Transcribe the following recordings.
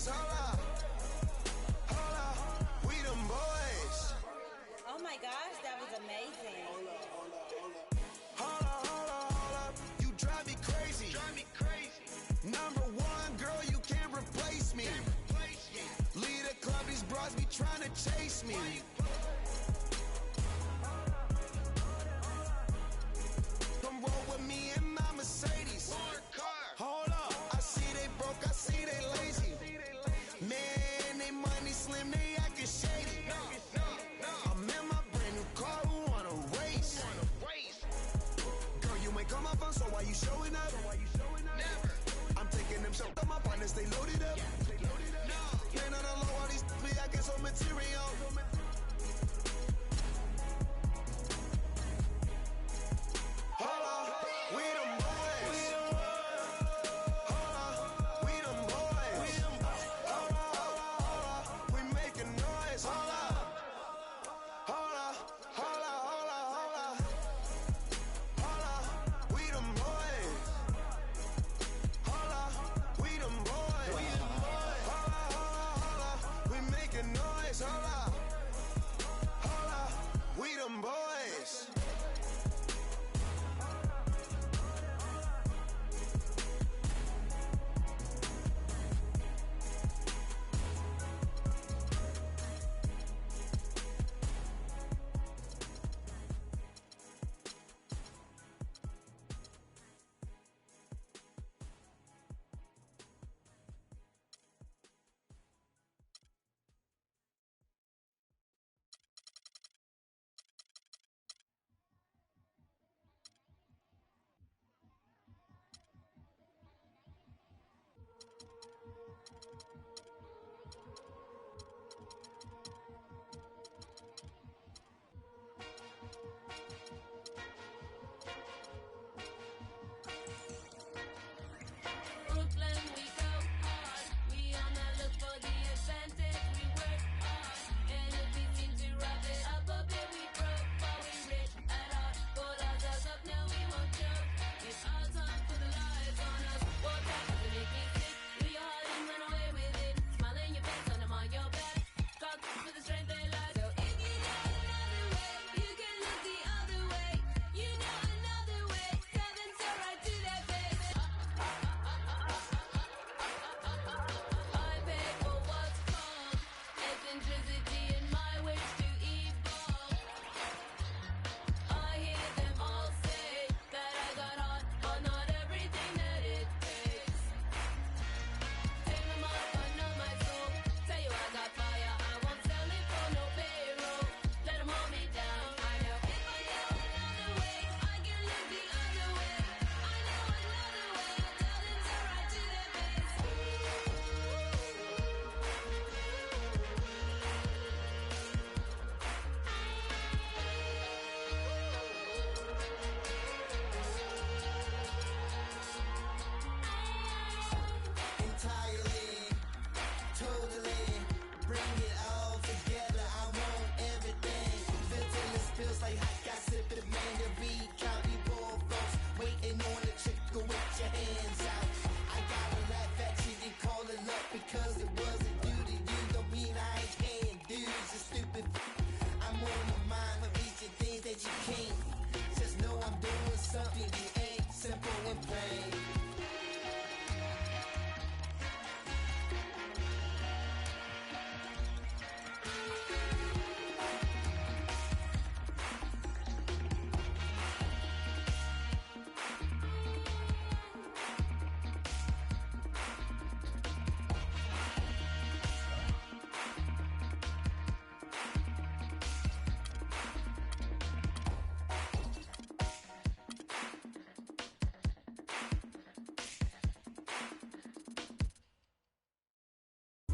Oh my gosh, that was amazing. Hold up, you drive me crazy. Number one, girl, you can't replace me. Lead a club, these bras be trying to chase me. Come roll with me in my Mercedes. Hold up, I see they broke, I see they lazy. Man, they money slim, they acting shady. I'm in my brand new car, who wanna race? Girl, you ain't come up on, so why you showing up? Never. I'm taking them shots, my partners, they loaded up. Man, on the low, all these be acting so material. Hold up, we them boys. Hold up, we them boys. Hold up, we making noise. Hold up, hold up, hold up, hold up, hold up. Hold up, we them boys. Hold up, we them boys. Hold up, we making noise. Hold up, we them boys. Brooklyn, we go hard. We on the look for the advantage. We work hard, and if we seem to wrap it up a bit, we broke, but we rich at heart. Pull ourselves up, now we won't choke. It's our time for the lights on us. Walk back to make me sick. Do your heart and run away with it. Smile in your face, and I'm on your back. Talk with the strength they lie. So if you know another way, you can look the other way. You know another way. Seven so right to their face. I pay for what's called eccentricity in my wish to evolve. I hear them all say that I got hot, but not everything that it takes. Take my mind, but not my soul. Tell you I got fire, I won't sell it for no payroll. Let them hold me down. I know if I go another way, I can look the other way. I know another way, I'll tell them to right to their face. Entirely, totally, bring it all together. I want everything. Ventilous feels like hot gossip at a mandarin. County ball folks waiting on a chick to with your hands out. I gotta laugh at you and call it luck because it wasn't due to you. Don't mean I ain't paying dues. It's stupid. I'm on the mind of reaching things that you can't. Just know I'm doing something you ain't. Simple and plain.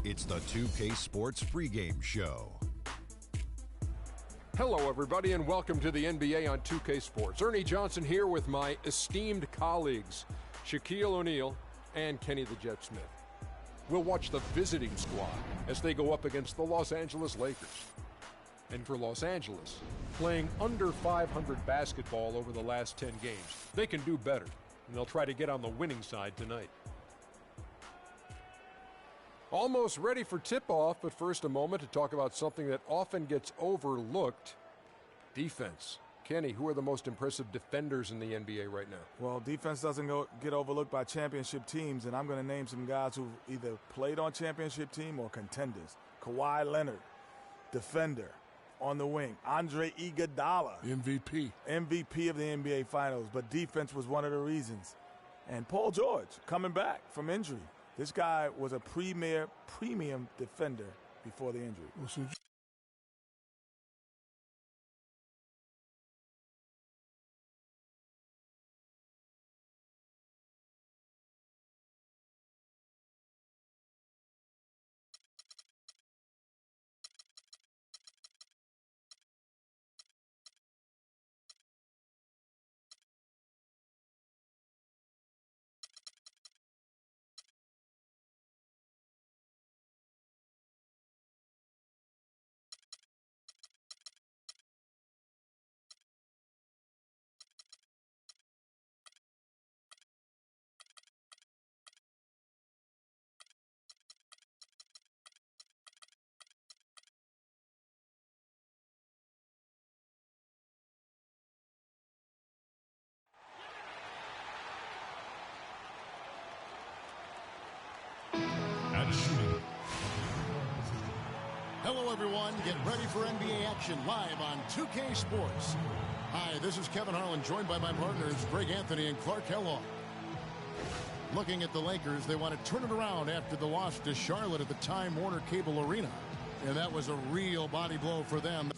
It's the 2K Sports pregame show. Hello, everybody, and welcome to the NBA on 2K Sports. Ernie Johnson here with my esteemed colleagues, Shaquille O'Neal and Kenny the Jet Smith. We'll watch the visiting squad as they go up against the Los Angeles Lakers. And for Los Angeles, playing under 500 basketball over the last 10 games, they can do better, and they'll try to get on the winning side tonight. Almost ready for tip-off, but first a moment to talk about something that often gets overlooked, defense. Kenny, who are the most impressive defenders in the NBA right now? Well, defense doesn't get overlooked by championship teams, and I'm going to name some guys who've either played on championship team or contenders. Kawhi Leonard, defender on the wing. Andre Iguodala, MVP of the NBA Finals, but defense was one of the reasons. And Paul George, coming back from injury. This guy was a premium defender before the injury. Hello, everyone. Get ready for NBA action live on 2K Sports. Hi, this is Kevin Harlan, joined by my partners, Greg Anthony and Clark Kellogg. Looking at the Lakers, they want to turn it around after the loss to Charlotte at the Time Warner Cable Arena. And that was a real body blow for them.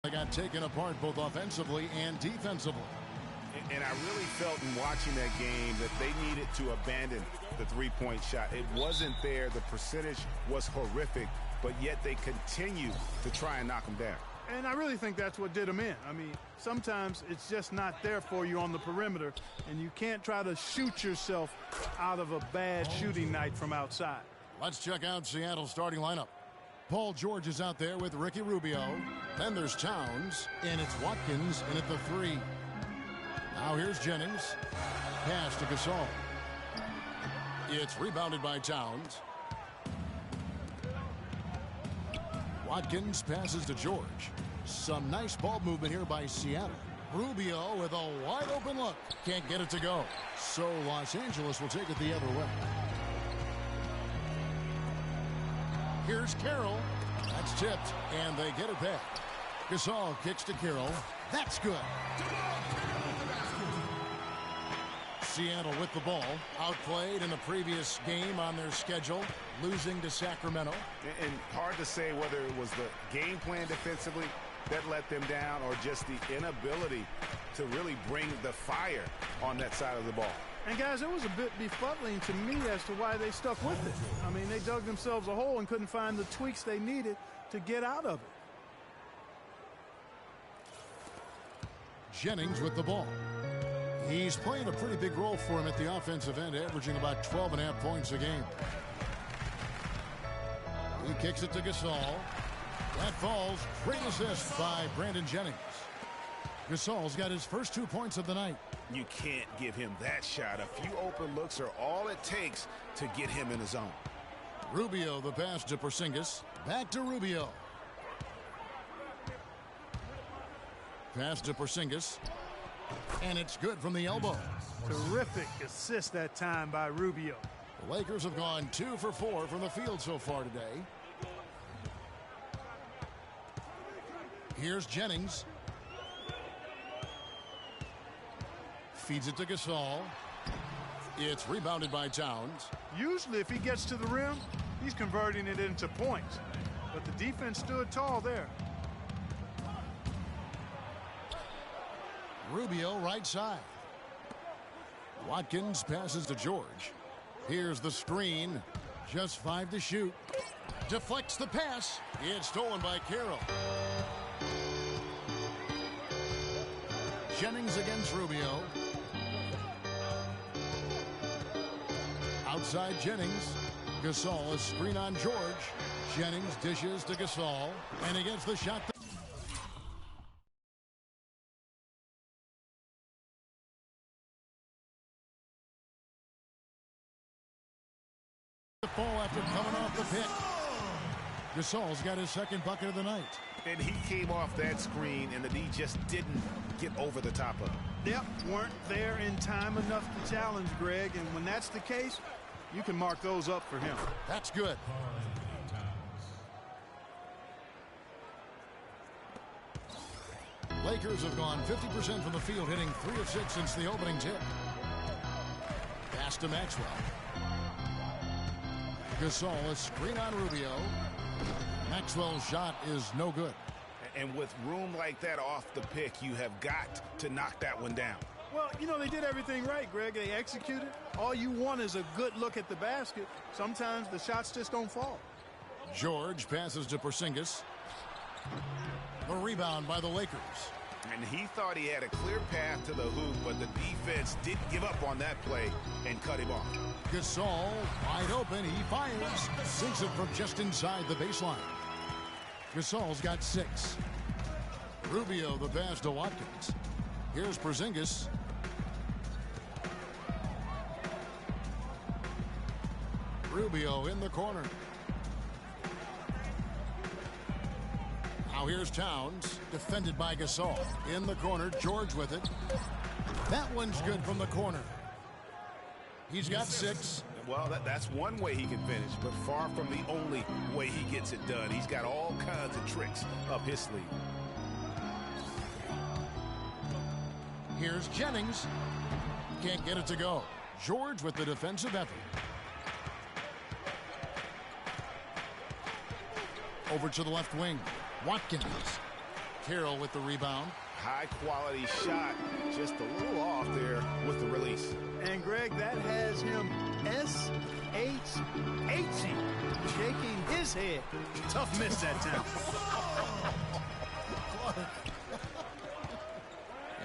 They got taken apart both offensively and defensively. And I really felt in watching that game that they needed to abandon the three-point shot. It wasn't there. The percentage was horrific, but yet they continue to try and knock them down. And I really think that's what did them in. I mean, sometimes it's just not there for you on the perimeter, and you can't try to shoot yourself out of a bad shooting night from outside. Let's check out Seattle's starting lineup. Paul George is out there with Ricky Rubio. Then there's Towns, and it's Watkins in at the 3. Now here's Jennings. Pass to Gasol. It's rebounded by Towns. Watkins passes to George. Some nice ball movement here by Seattle. Rubio with a wide open look. Can't get it to go. So Los Angeles will take it the other way. Here's Carroll. That's tipped, and they get it back. Gasol kicks to Carroll. That's good. Seattle with the ball. Outplayed in the previous game on their schedule, losing to Sacramento. And hard to say whether it was the game plan defensively that let them down or just the inability to really bring the fire on that side of the ball. And, guys, it was a bit befuddling to me as to why they stuck with it. I mean, they dug themselves a hole and couldn't find the tweaks they needed to get out of it. Jennings with the ball. He's playing a pretty big role for him at the offensive end, averaging about 12.5 points a game. He kicks it to Gasol. That falls. Great assist by Brandon Jennings. Gasol's got his first 2 points of the night. You can't give him that shot. A few open looks are all it takes to get him in the zone. Rubio, the pass to Porzingis. Back to Rubio. Pass to Porzingis. And it's good from the elbow. Terrific assist that time by Rubio. The Lakers have gone 2 for 4 from the field so far today. Here's Jennings. Feeds it to Gasol. It's rebounded by Towns. Usually if he gets to the rim, he's converting it into points. But the defense stood tall there. Rubio right side. Watkins passes to George. Here's the screen. Just 5 to shoot. Deflects the pass. It's stolen by Carroll. Jennings against Rubio. Outside Jennings. Gasol, a screen on George. Jennings dishes to Gasol. And against the shot. The ball after coming off the pick. Gasol's got his second bucket of the night. And he came off that screen, and the D just didn't get over the top of it. Yep, weren't there in time enough to challenge Greg, and when that's the case, you can mark those up for him. That's good. Lakers have gone 50% from the field, hitting 3 of 6 since the opening tip. Pass to Maxwell. Gasol, a screen on Rubio. Maxwell's shot is no good. And with room like that off the pick, you have got to knock that one down. Well, you know, they did everything right, Greg. They executed. All you want is a good look at the basket. Sometimes the shots just don't fall. George passes to Porzingis. The rebound by the Lakers. And he thought he had a clear path to the hoop, but the defense didn't give up on that play and cut him off. Gasol wide open. He fires. Sinks it from just inside the baseline. Gasol's got 6. Rubio the pass to Watkins. Here's Porzingis. Rubio in the corner. Now here's Towns, defended by Gasol. In the corner, George with it. That one's good from the corner. He's got 6. Well, that's one way he can finish, but far from the only way he gets it done. He's got all kinds of tricks up his sleeve. Here's Jennings. Can't get it to go. George with the defensive effort. Over to the left wing. Watkins. Carroll with the rebound. High quality shot, just a little off there with the release. And Greg, that has him S-H-H-ing, shaking his head. Tough miss that time.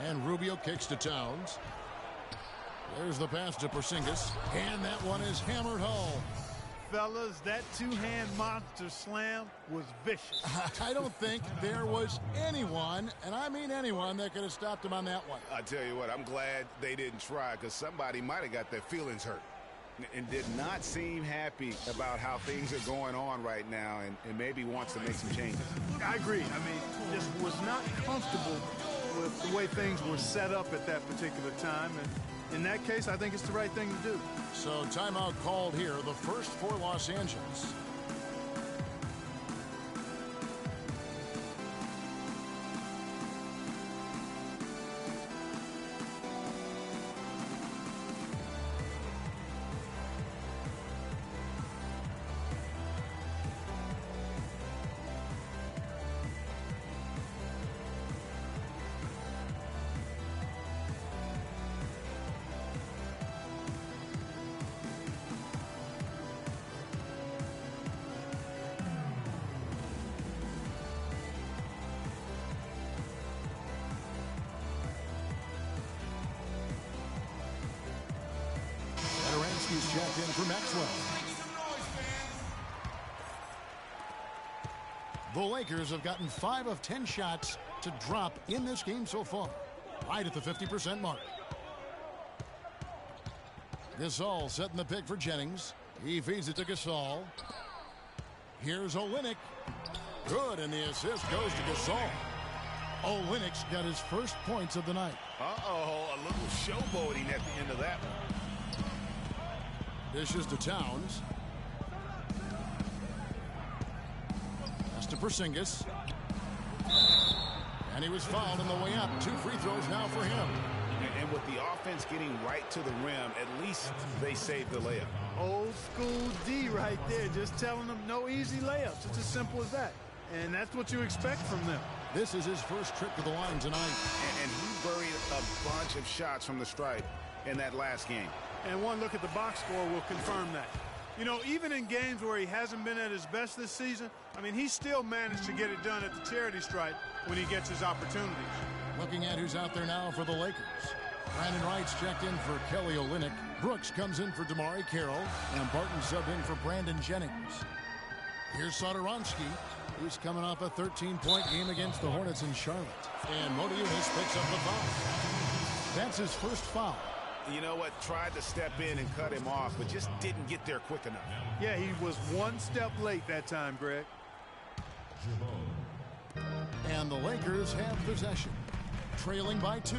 And Rubio kicks to Towns. There's the pass to Porzingis. And that one is hammered home. Fellas, that two-hand monster slam was vicious. I don't think there was anyone, and I mean anyone, that could have stopped him on that one. I tell you what, I'm glad they didn't try, because somebody might have got their feelings hurt and did not seem happy about how things are going on right now, and maybe wants to make some changes. I agree. I mean, just was not comfortable with the way things were set up at that particular time, and in that case, I think it's the right thing to do. So timeout called here, the first for Los Angeles. He's checked in for Maxwell. The Lakers have gotten 5 of 10 shots to drop in this game so far, right at the 50% mark. Gasol setting the pick for Jennings. He feeds it to Gasol. Here's Olynyk. Good, and the assist goes to Gasol. Olynyk's got his first points of the night. Uh-oh, a little showboating at the end of that one. Dishes to Towns. Pass to Porzingis. And he was fouled on the way up. 2 free throws now for him. And with the offense getting right to the rim, at least they saved the layup. Old school D right there, just telling them no easy layups. It's as simple as that. And that's what you expect from them. This is his first trip to the line tonight. And he buried a bunch of shots from the stripe in that last game. And one look at the box score will confirm that. You know, even in games where he hasn't been at his best this season, I mean, he still managed to get it done at the charity stripe when he gets his opportunities. Looking at who's out there now for the Lakers. Brandon Wright's checked in for Kelly Olynyk. Brooks comes in for Damari Carroll. And Barton subbed in for Brandon Jennings. Here's Satoransky, who's coming off a 13-point game against the Hornets in Charlotte. And Motiejunas picks up the foul. That's his first foul. You know what? Tried to step in and cut him off, but just didn't get there quick enough. Yeah, he was one step late that time, Greg. And the Lakers have possession. Trailing by 2.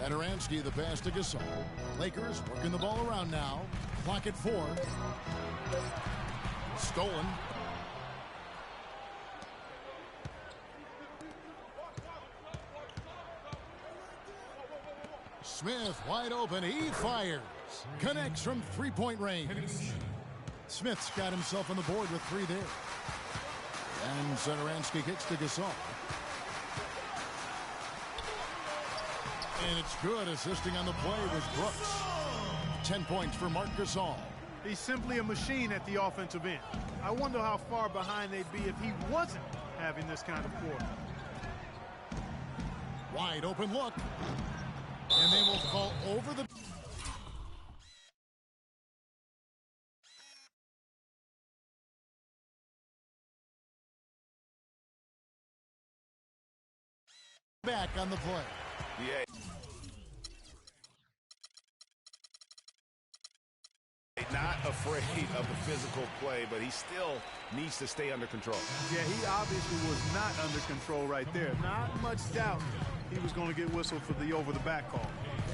Satoransky the pass to Gasol. Lakers working the ball around now. Clock at 4. Stolen. Smith wide open. He fires. Connects from 3-point range. Smith's got himself on the board with 3 there. And Satoransky kicks to Gasol. And it's good. Assisting on the play was Brooks. 10 points for Marc Gasol. He's simply a machine at the offensive end. I wonder how far behind they'd be if he wasn't having this kind of quarter. Wide open look. And they will call over the... back on the play. Yeah. Not afraid of the physical play, but he still needs to stay under control. Yeah, he obviously was not under control right there. Not much doubt he was going to get whistled for the over-the-back call.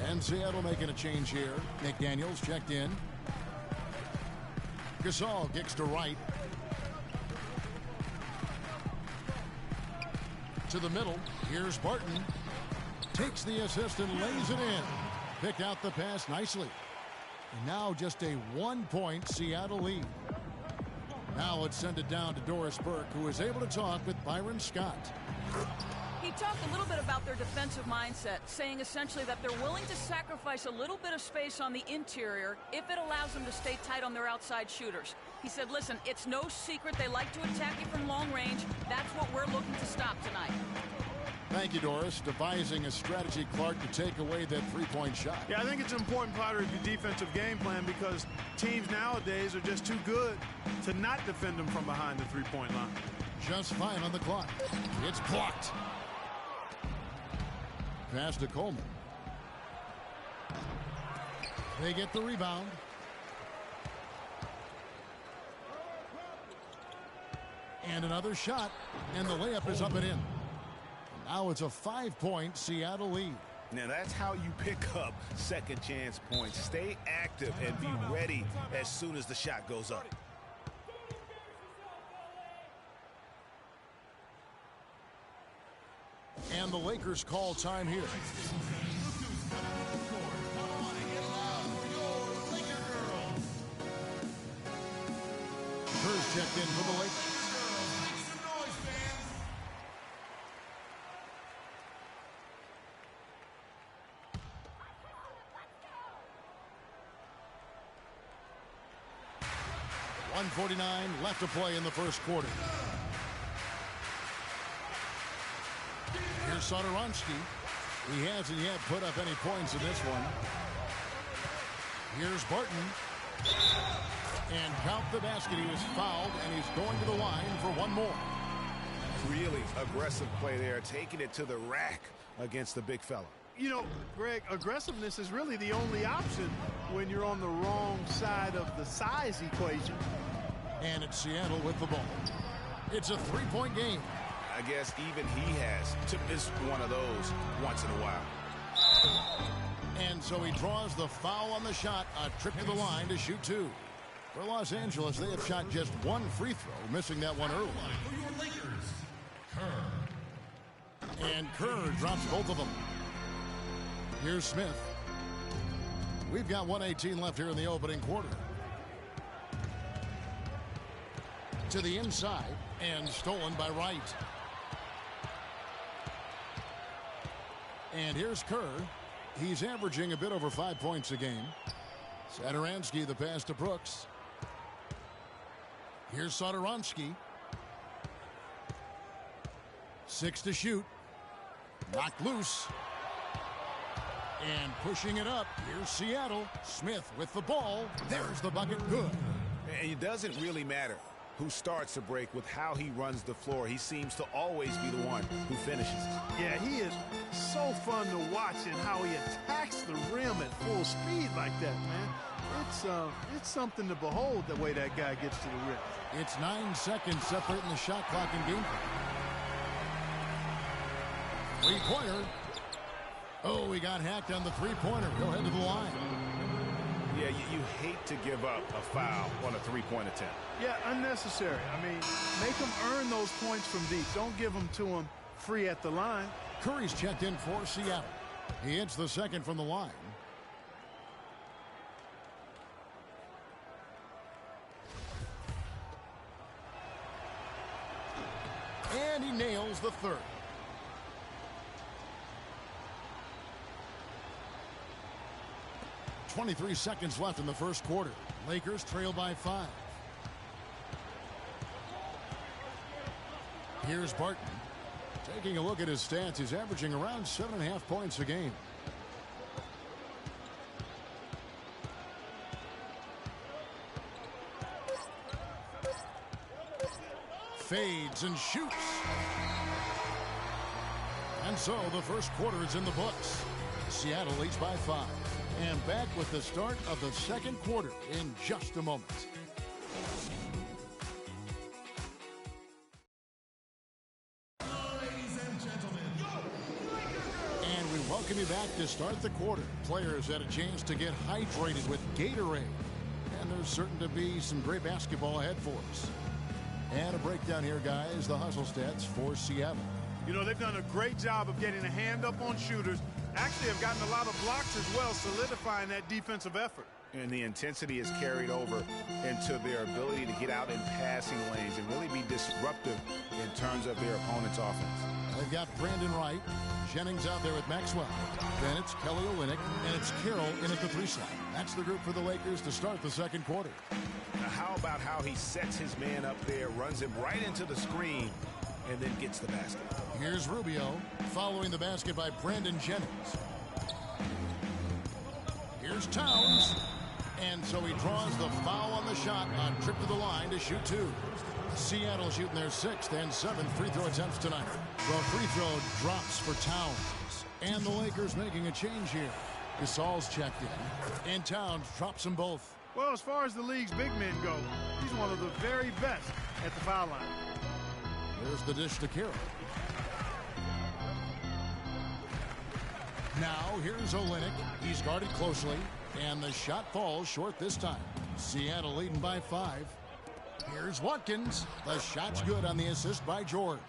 And Seattle making a change here. McDaniels checked in. Gasol kicks to Wright. To the middle. Here's Barton. Takes the assist and lays it in. Picked out the pass nicely. And now just a 1-point Seattle lead. Now let's send it down to Doris Burke, who is able to talk with Byron Scott. He talked a little bit about their defensive mindset, saying essentially that they're willing to sacrifice a little bit of space on the interior if it allows them to stay tight on their outside shooters. He said, listen, it's no secret they like to attack you from long range. That's what we're looking to stop tonight. Thank you, Doris. Devising a strategy, Clark, to take away that 3-point shot. Yeah, I think it's an important part of your defensive game plan because teams nowadays are just too good to not defend them from behind the 3-point line. Just fine on the clock. It's blocked. Pass to Coleman. They get the rebound. And another shot, and the layup is up and in. Now it's a 5-point Seattle lead. Now that's how you pick up second chance points. Stay active and be ready as soon as the shot goes up. And the Lakers call time here. Kerr's checked in for the Lakers. .149 left to play in the first quarter. Here's Satoransky. He hasn't yet put up any points in this one. Here's Barton. And count the basket. He was fouled, and he's going to the line for one more. Really aggressive play there, taking it to the rack against the big fella. You know, Greg, aggressiveness is really the only option when you're on the wrong side of the size equation. And it's Seattle with the ball. It's a 3-point game. I guess even he has to miss one of those once in a while. And so he draws the foul on the shot, a trip to the line to shoot 2. For Los Angeles, they have shot just 1 free throw, missing that one early. And Kerr drops both of them. Here's Smith. We've got 1:18 left here in the opening quarter. To the inside, and stolen by Wright. And here's Kerr. He's averaging a bit over 5 points a game. Satoransky, the pass to Brooks. Here's Satoransky. 6 to shoot. Knocked loose. And pushing it up. Here's Seattle. Smith with the ball. There's the bucket. Good. And it doesn't really matter who starts the break with how he runs the floor. He seems to always be the one who finishes. Yeah, he is so fun to watch and how he attacks the rim at full speed like that, man. It's something to behold the way that guy gets to the rim. It's 9 seconds separating the shot clock and game clock. Three-pointer. Oh, he got hacked on the three-pointer. Go ahead to the line. Yeah, you hate to give up a foul on a three-point attempt. Yeah, unnecessary. I mean, make them earn those points from deep. Don't give them to them free at the line. Curry's checked in for Seattle. He hits the second from the line. And he nails the third. .23 seconds left in the first quarter. Lakers trail by 5. Here's Barton. Taking a look at his stats, he's averaging around 7.5 points a game. Fades and shoots. And so the first quarter is in the books. Seattle leads by 5. And back with the start of the second quarter in just a moment. And we welcome you back to start the quarter. Players had a chance to get hydrated with Gatorade. And there's certain to be some great basketball ahead for us. And a breakdown here, guys, the hustle stats for Seattle. You know, they've done a great job of getting a hand up on shooters. Actually have gotten a lot of blocks as well, solidifying that defensive effort. And the intensity is carried over into their ability to get out in passing lanes and really be disruptive in terms of their opponent's offense. They've got Brandon Wright, Jennings out there with Maxwell. Then it's Kelly Olynyk, and it's Carroll in at the 3 slot. That's the group for the Lakers to start the second quarter. Now, how about how he sets his man up there, runs him right into the screen, and then gets the basket. Here's Rubio following the basket by Brandon Jennings. Here's Towns. And so he draws the foul on the shot on trip to the line to shoot 2. Seattle shooting their 6th and 7th free throw attempts tonight. The free throw drops for Towns. And the Lakers making a change here. Gasol's checked in. And Towns drops them both. Well, as far as the league's big men go, he's one of the very best at the foul line. There's the dish to Carroll. Now here's Olynyk. He's guarded closely. And the shot falls short this time. Seattle leading by 5. Here's Watkins. The shot's good on the assist by George.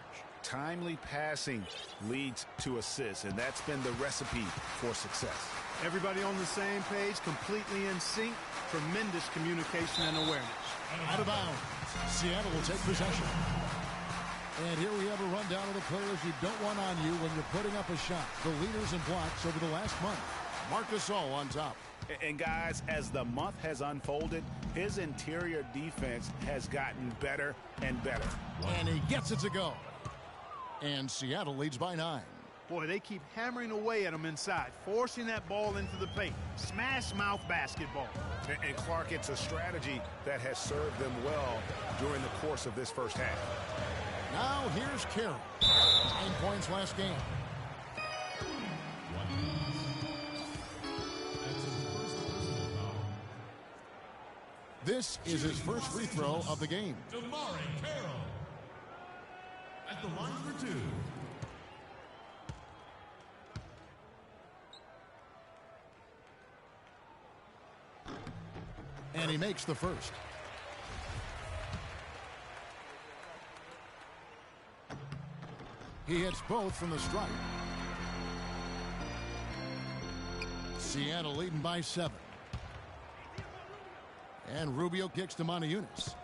Timely passing leads to assists, and that's been the recipe for success. Everybody on the same page, completely in sync. Tremendous communication and awareness. Out of bounds. Seattle will take possession. And here we have a rundown of the players you don't want on you when you're putting up a shot. The leaders in blocks over the last month. Marc Gasol on top. And guys, as the month has unfolded, his interior defense has gotten better and better. And he gets it to go. And Seattle leads by 9. Boy, they keep hammering away at him inside, forcing that ball into the paint. Smash mouth basketball. And Clark, it's a strategy that has served them well during the course of this first half. Now here's Carroll. 9 points last game. This is his first free throw of the game. DeMarre Carroll. at the line for two. And he makes the first. He hits both from the stripe. Seattle leading by 7. And Rubio kicks to Montejunas.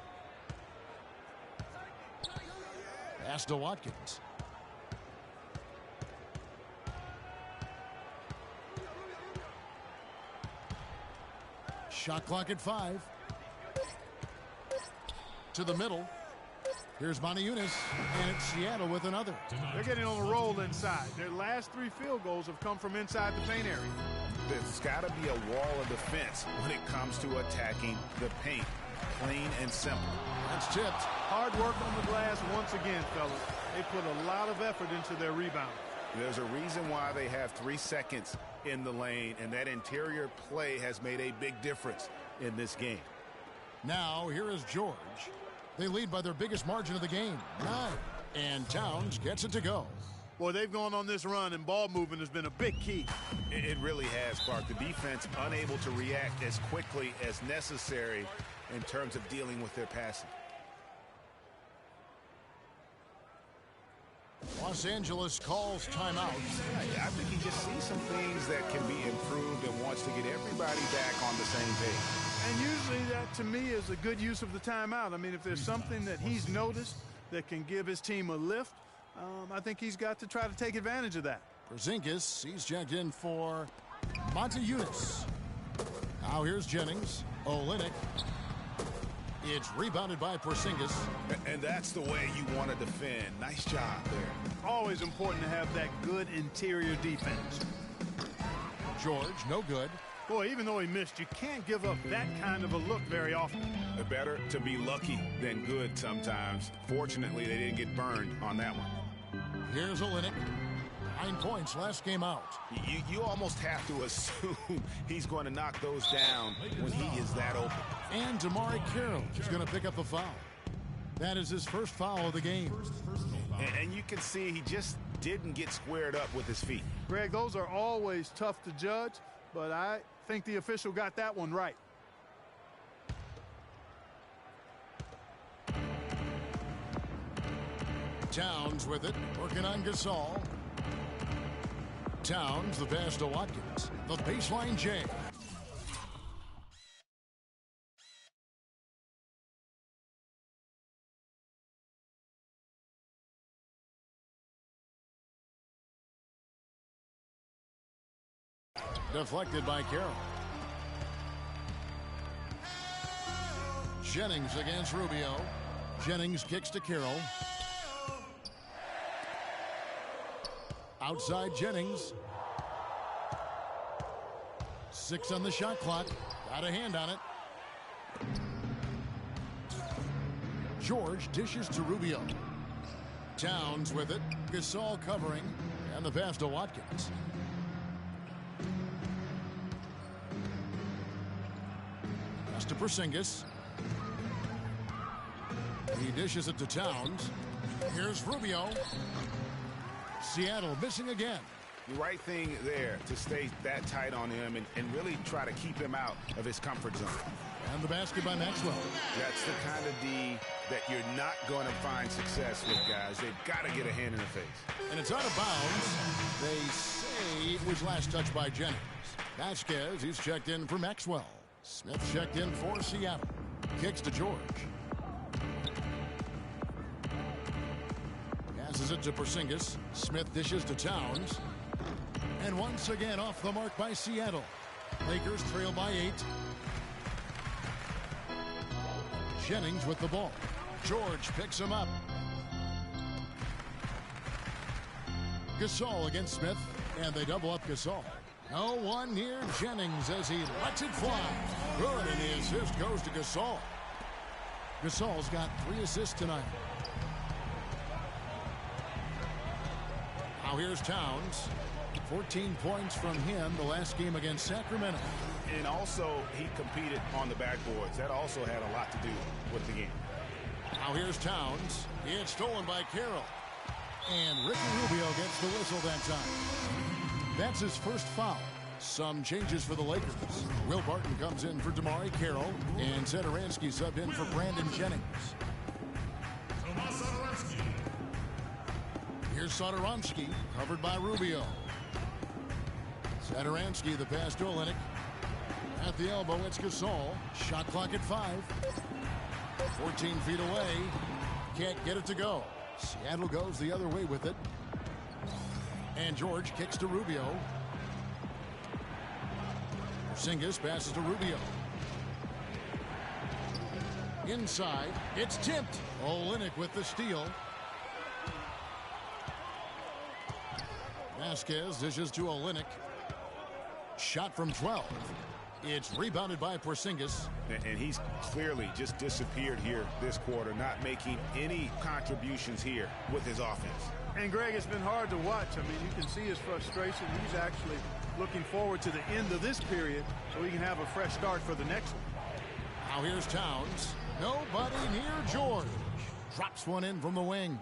Pass to Watkins. Shot clock at 5. To the middle. Here's Montejunas, and it's Seattle with another. They're getting on a roll inside. Their last 3 field goals have come from inside the paint area. There's got to be a wall of defense when it comes to attacking the paint. Plain and simple. That's tipped. Hard work on the glass once again, fellas. They put a lot of effort into their rebound. There's a reason why they have 3 seconds in the lane, and that interior play has made a big difference in this game. Now, here is George. They lead by their biggest margin of the game, 9. And Towns gets it to go. Boy, they've gone on this run, and ball movement has been a big key. It really has, Clark. The defense unable to react as quickly as necessary in terms of dealing with their passing. Los Angeles calls timeout. I think he just sees some things that can be improved and wants to get everybody back on the same page. And usually that, to me, is a good use of the timeout. I mean, if there's something that he's noticed that can give his team a lift, I think he's got to try to take advantage of that. Porzingis, he's checked in for Montejunas. Now here's Jennings. Olynyk. It's rebounded by Porzingis. And that's the way you want to defend. Nice job there. Always important to have that good interior defense. George, no good. Boy, even though he missed, you can't give up that kind of a look very often. Better to be lucky than good sometimes. Fortunately, they didn't get burned on that one. Here's Olynyk. 9 points last game out. You almost have to assume he's going to knock those down when he is that open. And DeMarre Carroll is going to pick up a foul. That is his first foul of the game. And you can see he just didn't get squared up with his feet. Greg, those are always tough to judge, but I think the official got that one right. Towns with it, working on Gasol. Towns, the pass to Watkins. The baseline J. Deflected by Carroll. Jennings against Rubio. Jennings kicks to Carroll. Outside Jennings. 6 on the shot clock. Got a hand on it. George dishes to Rubio. Towns with it. Gasol covering. And the pass to Watkins. Pass to Porzingis. He dishes it to Towns. Here's Rubio. Seattle missing again. The right thing there to stay that tight on him and really try to keep him out of his comfort zone. And the basket by Maxwell. That's the kind of D that you're not going to find success with, guys. They've got to get a hand in the face. And it's out of bounds. They say it was last touched by Jennings. Vasquez, he's checked in for Maxwell. Smith checked in for Seattle. Kicks to George. Passes it to Porzingis. Smith dishes to Towns. And once again off the mark by Seattle. Lakers trail by 8. Jennings with the ball. George picks him up. Gasol against Smith. And they double up Gasol. No one near Jennings as he lets it fly. Good, and the assist goes to Gasol. Gasol's got 3 assists tonight. Now here's Towns. 14 points from him the last game against Sacramento. And also, he competed on the backboards. That also had a lot to do with the game. Now here's Towns. It's stolen by Carroll. And Ricky Rubio gets the whistle that time. That's his first foul. Some changes for the Lakers. Will Barton comes in for Damari Carroll, and Satoransky subbed in for Brandon Jennings. Here's Satoransky, covered by Rubio. Satoransky, the pass to Olynyk. At the elbow, it's Gasol. Shot clock at 5. 14 feet away. Can't get it to go. Seattle goes the other way with it. And George kicks to Rubio. Porzingis passes to Rubio. Inside, it's tipped. Olynyk with the steal. Vasquez dishes to Olynyk. Shot from 12. It's rebounded by Porzingis. And he's clearly just disappeared here this quarter, not making any contributions here with his offense. And Greg, it's been hard to watch. I mean, you can see his frustration. He's actually looking forward to the end of this period so he can have a fresh start for the next one. Now here's Towns. Nobody near George. Drops one in from the wing.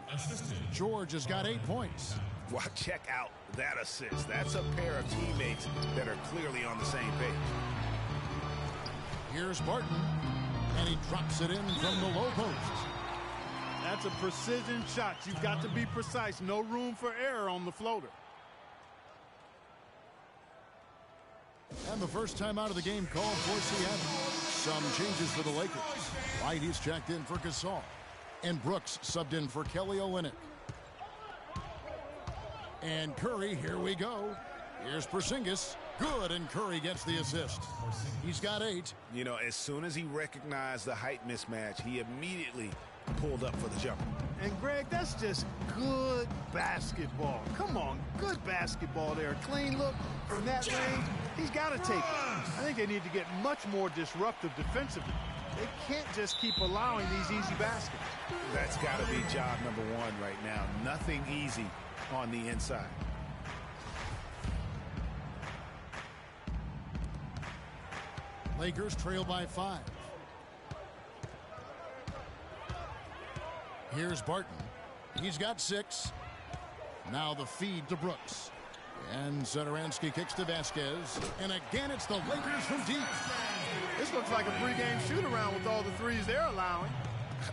George has got 8 points. Well, check out that assist. That's a pair of teammates that are clearly on the same page. Here's Barton, and he drops it in from the low post. That's a precision shot. You've got to be precise. No room for error on the floater. And the first time out of the game called for Seattle. Some changes for the Lakers. White, he's checked in for Gasol. And Brooks subbed in for Kelly Olynyk. And Curry, here we go. Here's Porzingis. Good, and Curry gets the assist. He's got 8. You know, as soon as he recognized the height mismatch, he immediately pulled up for the jumper. And Greg, that's just good basketball. Come on, good basketball there. Clean look from that range. He's got to take it. I think they need to get much more disruptive defensively. They can't just keep allowing these easy baskets. That's got to be job number 1 right now. Nothing easy on the inside. Lakers trail by 5. Here's Barton. He's got 6. Now the feed to Brooks. And Satoransky kicks to Vasquez. And again, it's the Lakers from deep. This looks like a pregame shoot-around with all the threes they're allowing.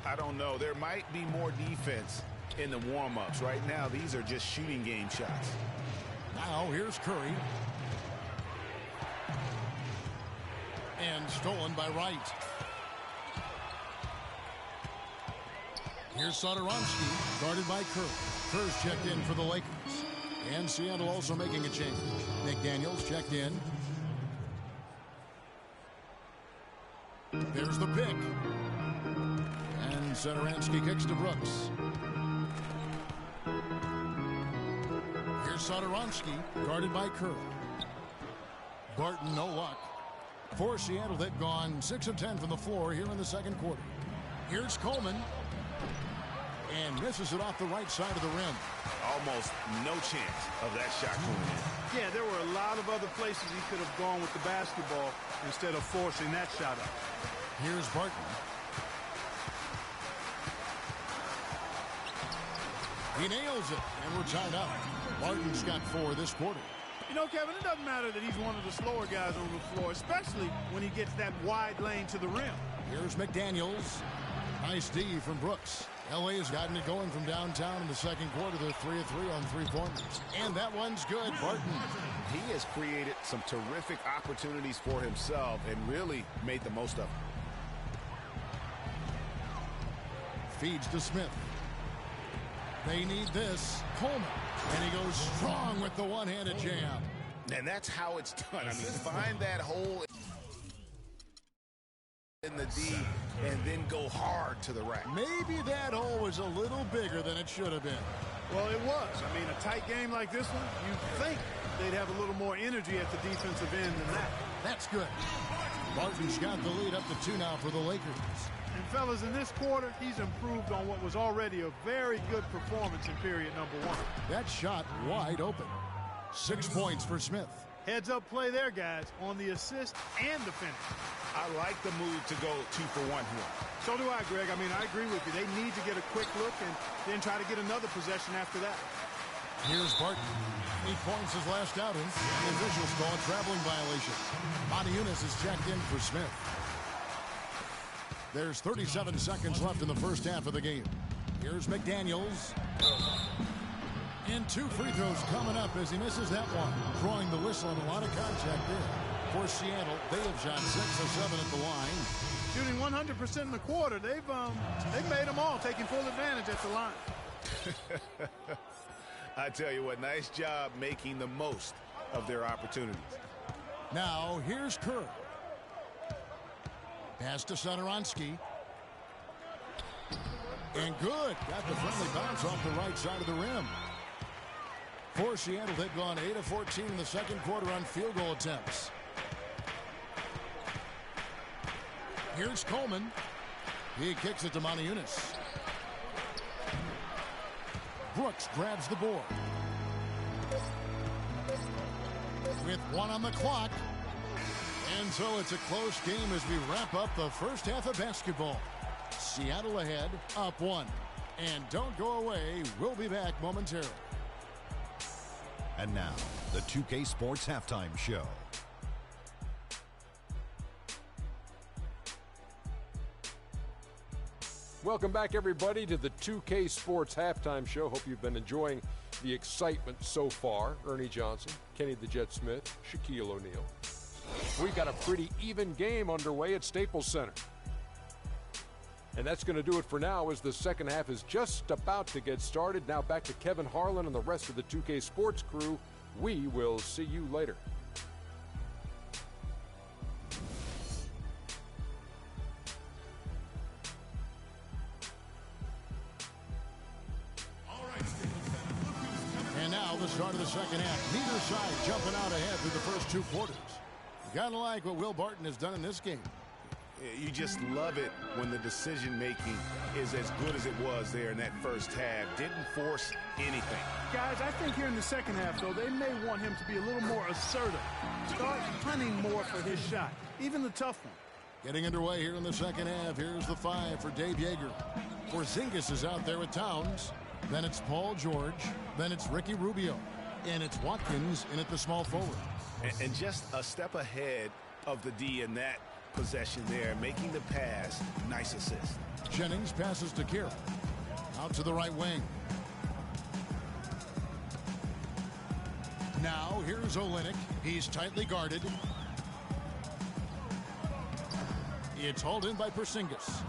I don't know. There might be more defense in the warm-ups. Right now, these are just shooting game shots. Now here's Curry. And stolen by Wright. Here's Satoransky, guarded by Kerr. Kerr's checked in for the Lakers. And Seattle also making a change. McDaniels checked in. There's the pick. And Satoransky kicks to Brooks. Here's Satoransky, guarded by Kerr. Barton, no luck. For Seattle, they've gone 6 of 10 from the floor here in the second quarter. Here's Coleman. And misses it off the right side of the rim. Almost no chance of that shot going in. Yeah, there were a lot of other places he could have gone with the basketball instead of forcing that shot up. Here's Barton. He nails it, and we're tied up. Barton's got 4 this quarter. You know, Kevin, it doesn't matter that he's one of the slower guys on the floor, especially when he gets that wide lane to the rim. Here's McDaniels. Nice D from Brooks. LA has gotten it going from downtown in the second quarter. They're 3 of 3 on 3-pointers. And that one's good. Barton. He has created some terrific opportunities for himself and really made the most of them. Feeds to Smith. They need this. Coleman. And he goes strong with the one-handed jam. And that's how it's done. I mean, find that hole in the D and then go hard to the rack. Maybe that hole was a little bigger than it should have been. Well, it was. I mean, a tight game like this one, you'd think they'd have a little more energy at the defensive end than that. That's good. Barton's got the lead up to 2 now for the Lakers. And fellas, in this quarter, he's improved on what was already a very good performance in period number 1. That shot wide open. 6 points for Smith. Heads-up play there, guys, on the assist and the finish. I like the move to go 2 for 1 here. So do I, Greg. I mean, I agree with you. They need to get a quick look and then try to get another possession after that. Here's Barton. 8 points his last outing. And the officials call a traveling violation. Monty Eunice is checked in for Smith. There's 37 seconds left in the first half of the game. Here's McDaniels. And 2 free throws coming up as he misses that one. Drawing the whistle and a lot of contact there. For Seattle, they have shot 6 of 7 at the line. Shooting 100% in the quarter. They've made them all, taking full advantage at the line. I tell you what, nice job making the most of their opportunities. Now, here's Kerr. Pass to Satoransky. And good. Got the friendly bounce off the right side of the rim. For Seattle, they've gone 8 of 14 in the second quarter on field goal attempts. Here's Coleman. He kicks it to Monty Eunice. Brooks grabs the board. With 1 on the clock. And so it's a close game as we wrap up the first half of basketball. Seattle ahead, up 1. And don't go away. We'll be back momentarily. And now, the 2K Sports Halftime Show. Welcome back, everybody, to the 2K Sports Halftime Show. Hope you've been enjoying the excitement so far. Ernie Johnson, Kenny the Jet Smith, Shaquille O'Neal. We've got a pretty even game underway at Staples Center. And that's going to do it for now as the second half is just about to get started. Now back to Kevin Harlan and the rest of the 2K Sports crew. We will see you later. And now the start of the second half. Neither side jumping out ahead through the first 2 quarters. You gotta like what Will Barton has done in this game. You just love it when the decision-making is as good as it was there in that first half. Didn't force anything. Guys, I think here in the second half, though, they may want him to be a little more assertive. Start hunting more for his shot, even the tough one. Getting underway here in the second half. Here's the 5 for Dave Yeager. Porzingis is out there with Towns. Then it's Paul George. Then it's Ricky Rubio. And it's Watkins in at the small forward. And just a step ahead of the D in that possession there, making the pass. Nice assist. Jennings passes to Carroll. Out to the right wing. Now here's Olynyk. He's tightly guarded. It's hauled in by Porzingis.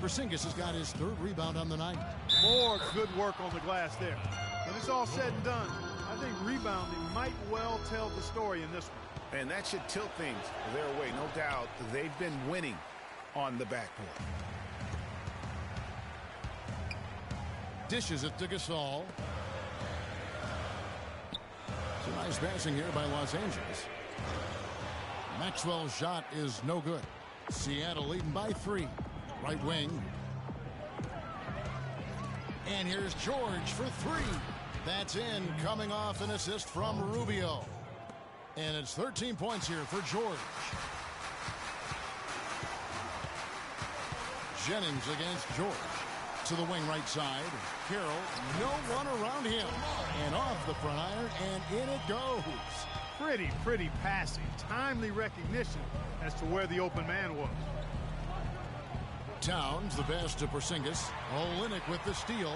Porzingis has got his 3rd rebound on the night. More good work on the glass there. When it's all said and done, I think rebounding might well tell the story in this one. And that should tilt things their way, no doubt. They've been winning on the backboard. Dishes it to Gasol. Some nice passing here by Los Angeles. Maxwell's shot is no good. Seattle leading by 3. Right wing. And here's George for 3. That's in, coming off an assist from Rubio. And it's 13 points here for George. Jennings against George. To the wing right side. Carroll, no one around him. And off the front iron, and in it goes. Pretty passing. Timely recognition as to where the open man was. Towns, the pass to Porzingis. Olynyk with the steal.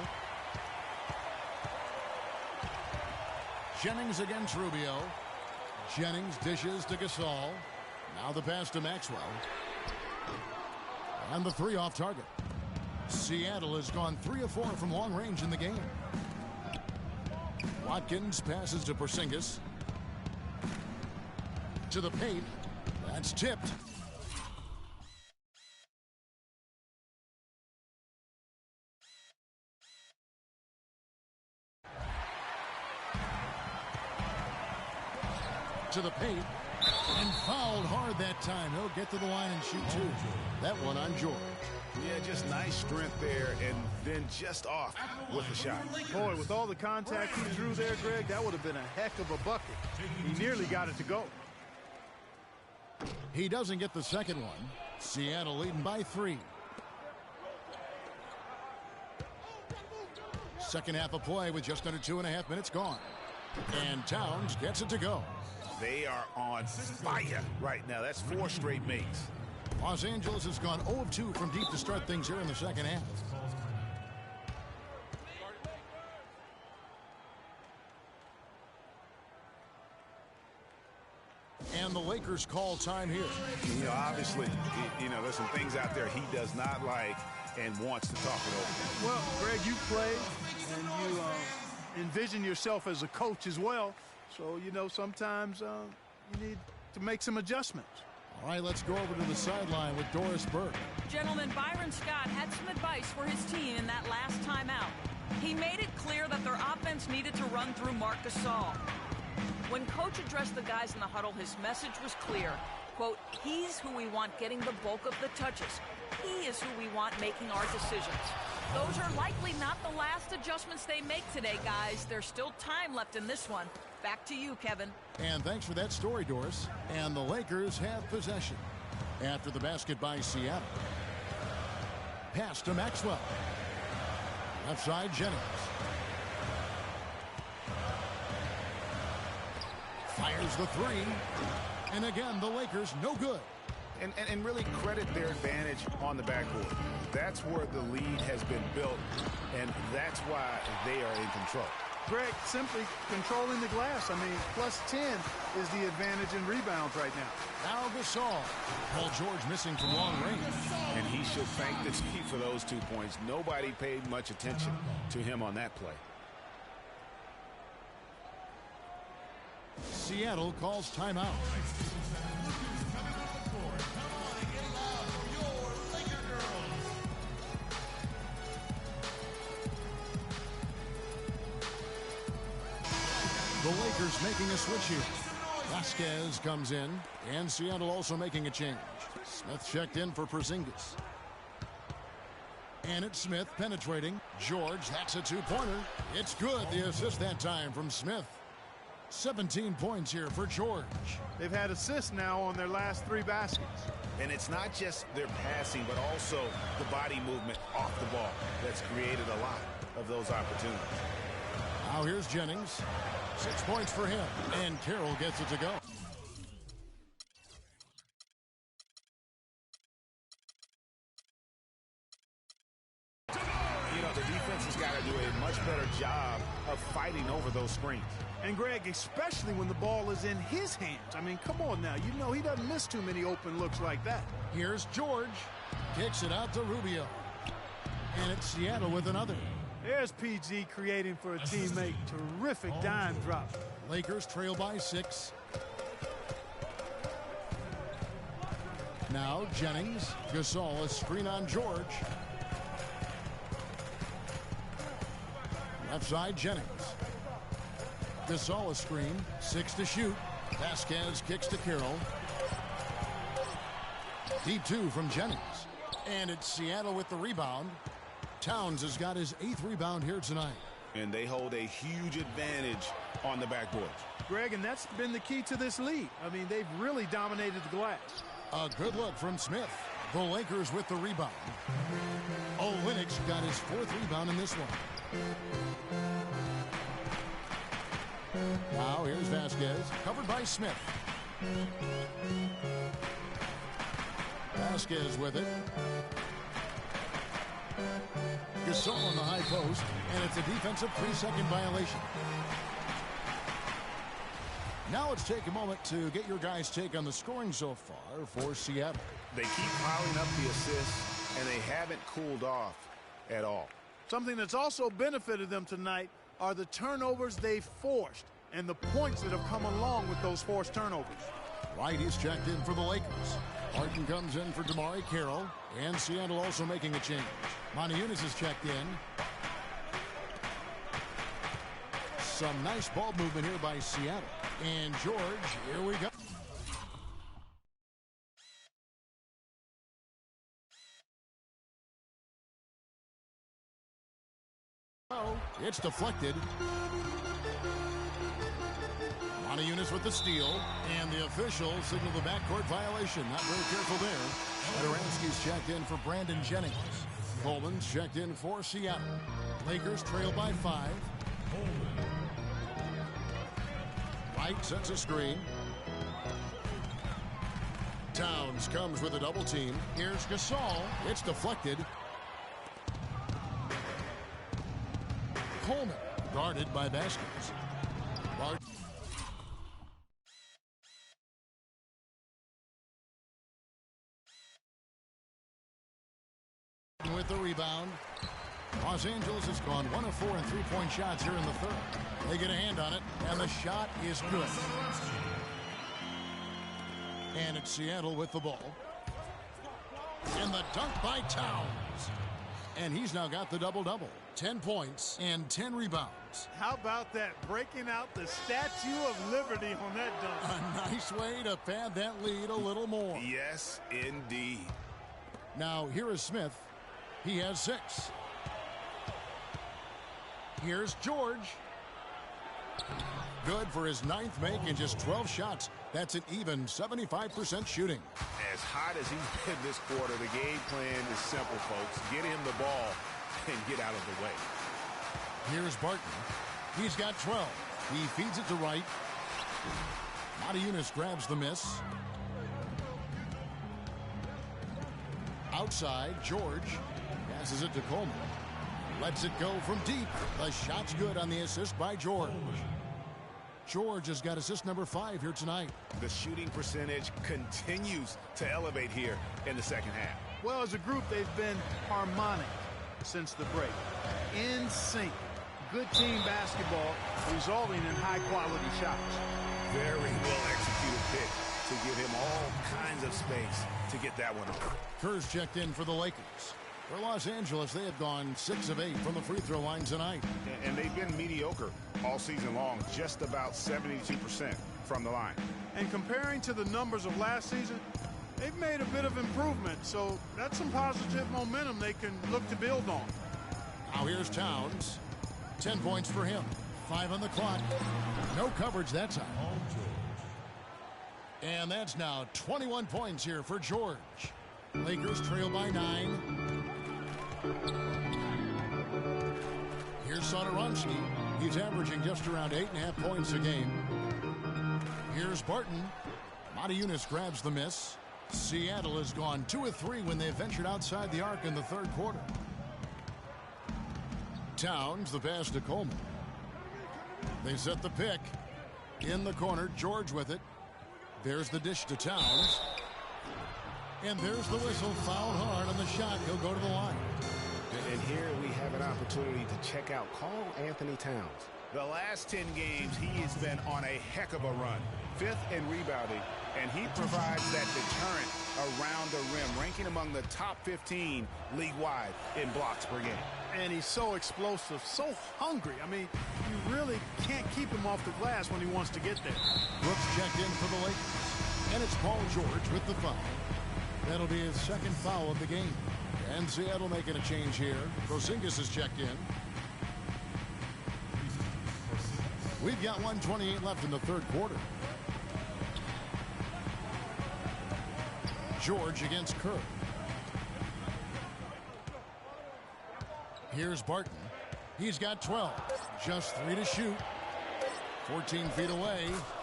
Jennings against Rubio. Jennings dishes to Gasol. Now the pass to Maxwell. And the 3 off target. Seattle has gone 3 of 4 from long range in the game. Watkins passes to Porzingis. To the paint. That's tipped. To the paint, and fouled hard that time. He'll get to the line and shoot 2. That one on George. Yeah, just nice strength there, and then just off with the shot. Boy, with all the contact he drew there, Greg, that would have been a heck of a bucket. He nearly got it to go. He doesn't get the second one. Seattle leading by 3. Second half of play with just under 2.5 minutes gone. And Towns gets it to go. They are on fire right now. That's 4 straight makes. Los Angeles has gone 0 of 2 from deep to start things here in the second half. And the Lakers call time here. You know, obviously, there's some things out there he does not like and wants to talk it over. Well, Greg, you play and you envision yourself as a coach as well. So, sometimes you need to make some adjustments. All right, let's go over to the sideline with Doris Burke. Gentlemen, Byron Scott had some advice for his team in that last timeout. He made it clear that their offense needed to run through Marc Gasol. When Coach addressed the guys in the huddle, his message was clear. Quote, he's who we want getting the bulk of the touches. He is who we want making our decisions. Those are likely not the last adjustments they make today, guys. There's still time left in this one. Back to you, Kevin. And thanks for that story, Doris. And the Lakers have possession. After the basket by Seattle. Pass to Maxwell. Left side, Jennings. Fires the 3. And again, the Lakers no good. And really credit their advantage on the backboard. That's where the lead has been built, and that's why they are in control. Greg, simply controlling the glass. I mean, plus 10 is the advantage in rebounds right now. Now Gasol. Paul George missing from long range. And he should thank the team for those 2 points. Nobody paid much attention to him on that play. Seattle calls timeout. The Lakers making a switch here. Vasquez comes in, and Seattle also making a change. Smith checked in for Porzingis. And it's Smith penetrating. George, that's a 2-pointer. It's good. The assist that time from Smith. 17 points here for George. They've had assists now on their last 3 baskets. And it's not just their passing, but also the body movement off the ball that's created a lot of those opportunities. Now here's Jennings. 6 points for him. And Carroll gets it to go. The defense has got to do a much better job of fighting over those screens. And Greg, especially when the ball is in his hands. I mean, come on now. He doesn't miss too many open looks like that. Here's George. Kicks it out to Rubio. And it's Seattle with another. There's PG creating for a teammate. Terrific dime drop. Lakers trail by 6. Now Jennings. Gasol, a screen on George. Left side, Jennings. Gasol a screen. 6 to shoot. Vasquez kicks to Carroll. Deep 2 from Jennings. And it's Seattle with the rebound. Towns has got his 8th rebound here tonight. And they hold a huge advantage on the backboard. Greg, and that's been the key to this lead. I mean, they've really dominated the glass. A good look from Smith. The Lakers with the rebound. Olynyk got his 4th rebound in this one. Now here's Vasquez, covered by Smith. Vasquez with it. Gasol on the high post, and it's a defensive 3-second violation. Now let's take a moment to get your guys' take on the scoring so far for Seattle. They keep piling up the assists, and they haven't cooled off at all. Something that's also benefited them tonight are the turnovers they've forced and the points that have come along with those forced turnovers. White is checked in for the Lakers. Harden comes in for DeMarre Carroll, and Seattle also making a change. Moniunas is checked in. Some nice ball movement here by Seattle. And George, here we go. It's deflected. Monty Eunice with the steal, and the officials signal the backcourt violation. Not very careful there. Adoransky's checked in for Brandon Jennings. Coleman's checked in for Seattle. Lakers trail by 5. White sets a screen. Towns comes with a double team. Here's Gasol. It's deflected. Coleman guarded by Baskets. With the rebound. Los Angeles has gone 1 of 4 in three-point shots here in the third. They get a hand on it, and the shot is good. And it's Seattle with the ball. And the dunk by Towns. And he's now got the double-double. 10 points and 10 rebounds. How about that? Breaking out the Statue of Liberty on that dunk. A nice way to pad that lead a little more. Yes, indeed. Now, here is Smith. He has 6. Here's George. Good for his 9th make in just 12 shots. That's an even 75% shooting. As hot as he's been this quarter, the game plan is simple, folks. Get him the ball and get out of the way. Here's Barton. He's got 12. He feeds it to Wright. Monty Eunice grabs the miss. Outside, George passes it to Coleman. Lets it go from deep. The shot's good on the assist by George. George has got assist number 5 here tonight. The shooting percentage continues to elevate here in the second half. Well, as a group, they've been harmonic since the break. In sync. Good team basketball resulting in high-quality shots. Very well executed pick to give him all kinds of space to get that one over. Kerr's checked in for the Lakers. For Los Angeles, they have gone 6 of 8 from the free throw line tonight. And they've been mediocre all season long, just about 72% from the line. And comparing to the numbers of last season, they've made a bit of improvement, so that's some positive momentum they can look to build on. Now here's Towns. 10 points for him. 5 on the clock. No coverage that time. And that's now 21 points here for George. Lakers trail by 9. Here's Satoransky. He's averaging just around 8.5 points a game. Here's Barton. Monty Eunice grabs the miss. Seattle has gone 2 of 3 when they ventured outside the arc in the third quarter. Towns, the pass to Coleman. They set the pick. In the corner, George with it. There's the dish to Towns. And there's the whistle. Fouled hard on the shot. He'll go to the line. And here we have an opportunity to check out Karl Anthony Towns. The last 10 games, he has been on a heck of a run. 5th in rebounding, and he provides that deterrent around the rim, ranking among the top 15 league-wide in blocks per game. And he's so explosive, so hungry. I mean, you really can't keep him off the glass when he wants to get there. Brooks checked in for the Lakers. And it's Paul George with the foul. That'll be his 2nd foul of the game. And Seattle making a change here. Porzingis is checked in. We've got 1:28 left in the third quarter. George against Kerr. Here's Barton. He's got 12. Just 3 to shoot. 14 feet away.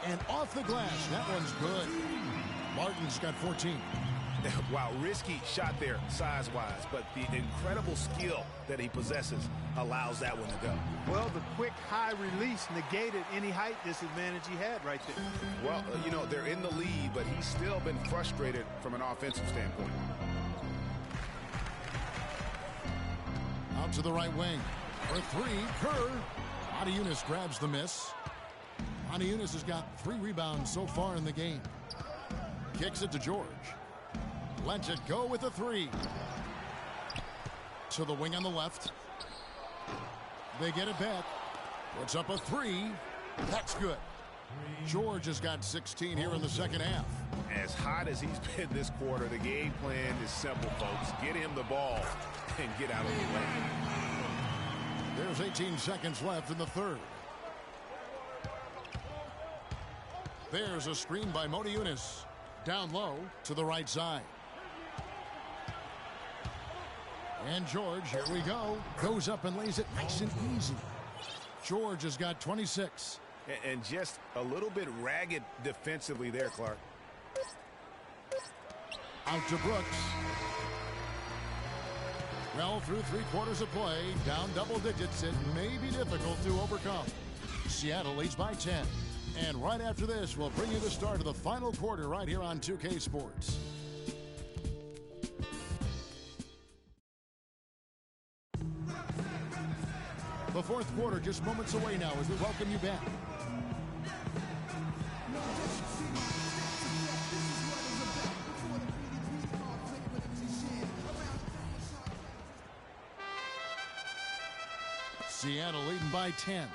And off the glass. That one's good. Barton's got 14. Wow, risky shot there size-wise, but the incredible skill that he possesses allows that one to go. Well, the quick high release negated any height disadvantage he had right there. Well, you know, they're in the lead, but he's still been frustrated from an offensive standpoint. Out to the right wing. For 3, Kerr. Monty Eunice grabs the miss. Monty Eunice has got 3 rebounds so far in the game. Kicks it to George. Lets it go with a 3. To the wing on the left. They get it back. Puts up a 3. That's good. George has got 16 here in the second half. As hot as he's been this quarter, the game plan is simple, folks. Get him the ball and get out of the way. There's 18 seconds left in the third. There's a screen by Modi Yunus. Down low to the right side. And George, here we go. Goes up and lays it nice and easy. George has got 26. And just a little bit ragged defensively there, Clark. Out to Brooks. Well, through 3/4 of play, down double digits, it may be difficult to overcome. Seattle leads by 10. And right after this, we'll bring you the start of the final quarter right here on 2K Sports. The fourth quarter just moments away now as we welcome you back. Seattle leading by 10.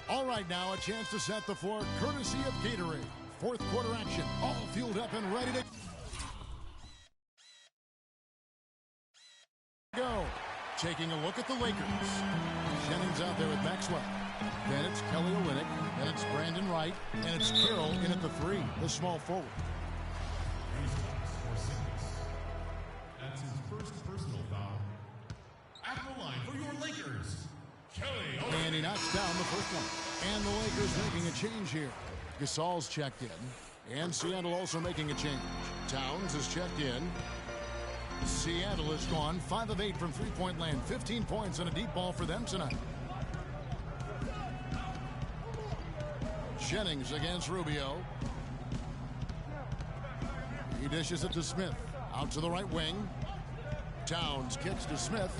All right, now a chance to set the floor courtesy of Gatorade. Fourth quarter action, all fueled up and ready to go. Taking a look at the Lakers. Jennings out there with Maxwell. Then it's Kelly Olynyk. Then it's Brandon Wright. And it's Carroll in at the 3, the small forward. That's his first personal foul. At the line for your Lakers, Kelly Olynyk. And he knocks down the first one. And the Lakers making a change here. Gasol's checked in. And Seattle also making a change. Towns is checked in. Seattle has gone 5 of 8 from three-point land. 15 points and a deep ball for them tonight. Jennings against Rubio. He dishes it to Smith. Out to the right wing. Towns kicks to Smith.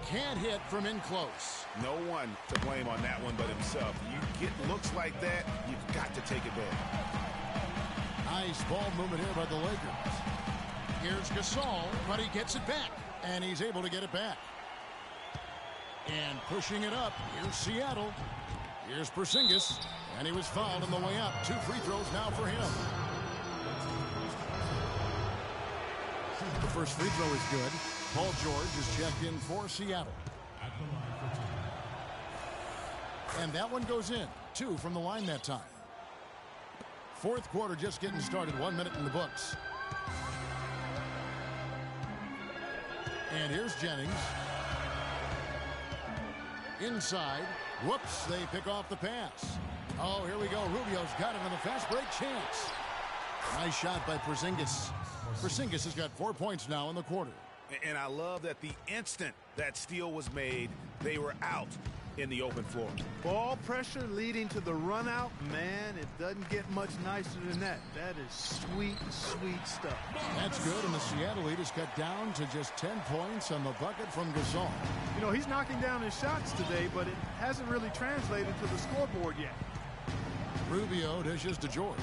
Can't hit from in close. No one to blame on that one but himself. You get looks like that, you've got to take it back. Nice ball movement here by the Lakers. Here's Gasol, but he gets it back, and he's able to get it back. And pushing it up, here's Seattle. Here's Porzingis, and he was fouled on the way up. 2 free throws now for him. The first free throw is good. Paul George is checked in for Seattle. And that one goes in. 2 from the line that time. Fourth quarter just getting started. 1 minute in the books. And here's Jennings. Inside. Whoops, they pick off the pass. Oh, here we go. Rubio's got it on the fast break chance. Nice shot by Porzingis. Porzingis has got 4 points now in the quarter. And I love that the instant that steal was made, they were out in the open floor. Ball pressure leading to the run out. Man, it doesn't get much nicer than that. That is sweet, sweet stuff. That's good, and the Seattle lead is cut down to just 10 points on the bucket from Gasol. You know, he's knocking down his shots today, but it hasn't really translated to the scoreboard yet. Rubio dishes to George.